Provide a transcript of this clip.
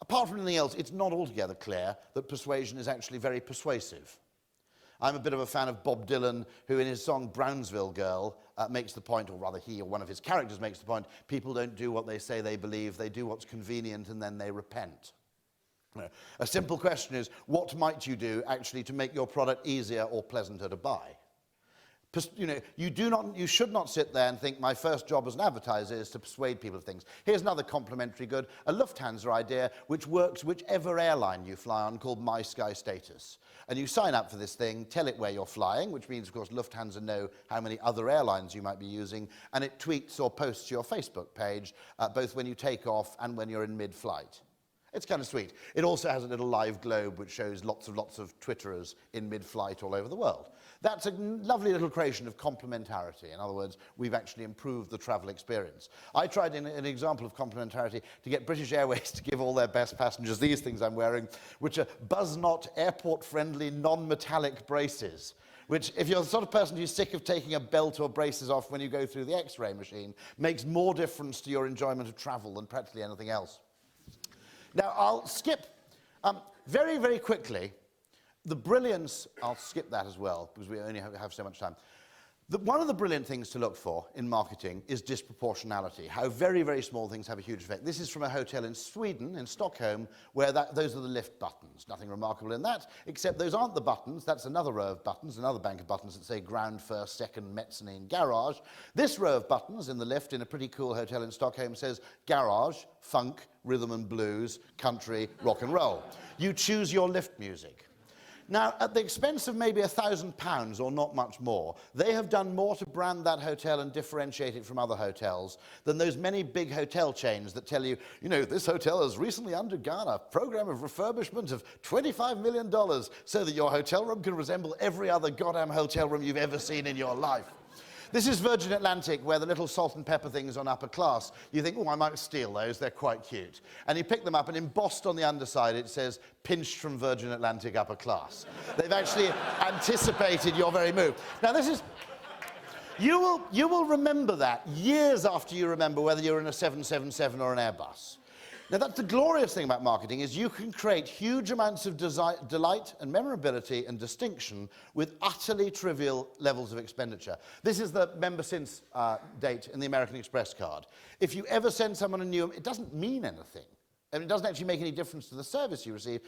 Apart from anything else, it's not altogether clear that persuasion is actually very persuasive. I'm a bit of a fan of Bob Dylan, who in his song Brownsville Girl makes the point, or rather he or one of his characters makes the point, people don't do what they say they believe, they do what's convenient and then they repent. A simple question is, what might you do actually to make your product easier or pleasanter to buy? You should not sit there and think my first job as an advertiser is to persuade people of things. Here's another complementary good, a Lufthansa idea which works whichever airline you fly on, called My Sky Status. And you sign up for this thing, tell it where you're flying, which means, of course, Lufthansa know how many other airlines you might be using, and it tweets or posts to your Facebook page, both when you take off and when you're in mid-flight. It's kind of sweet. It also has a little live globe which shows lots of Twitterers in mid-flight all over the world. That's a lovely little creation of complementarity. In other words, we've actually improved the travel experience. I tried in an example of complementarity to get British Airways to give all their best passengers these things I'm wearing, which are Buzz-Not airport-friendly non-metallic braces, which, if you're the sort of person who's sick of taking a belt or braces off when you go through the X-ray machine, makes more difference to your enjoyment of travel than practically anything else. Now, I'll skip very, very quickly the brilliance. I'll skip that as well, because we only have so much time. One of the brilliant things to look for in marketing is disproportionality, how very, very small things have a huge effect. This is from a hotel in Sweden, in Stockholm, where those are the lift buttons. Nothing remarkable in that, except those aren't the buttons. That's another row of buttons, another bank of buttons that say ground, first, second, mezzanine, garage. This row of buttons in the lift in a pretty cool hotel in Stockholm says garage, funk, rhythm and blues, country, rock and roll. You choose your lift music. Now, at the expense of maybe £1,000 or not much more, they have done more to brand that hotel and differentiate it from other hotels than those many big hotel chains that tell you, this hotel has recently undergone a program of refurbishment of $25 million so that your hotel room can resemble every other goddamn hotel room you've ever seen in your life. This is Virgin Atlantic, where the little salt and pepper things on upper class, you think, oh, I might steal those, they're quite cute. And you pick them up, and embossed on the underside, it says, pinched from Virgin Atlantic upper class. They've actually anticipated your very move. Now, this is... You will remember that years after you remember whether you're in a 777 or an Airbus. Now, that's the glorious thing about marketing, is you can create huge amounts of delight and memorability and distinction with utterly trivial levels of expenditure. This is the member since date in the American Express card. If you ever send someone a new, it doesn't mean anything. I mean, it doesn't actually make any difference to the service you receive.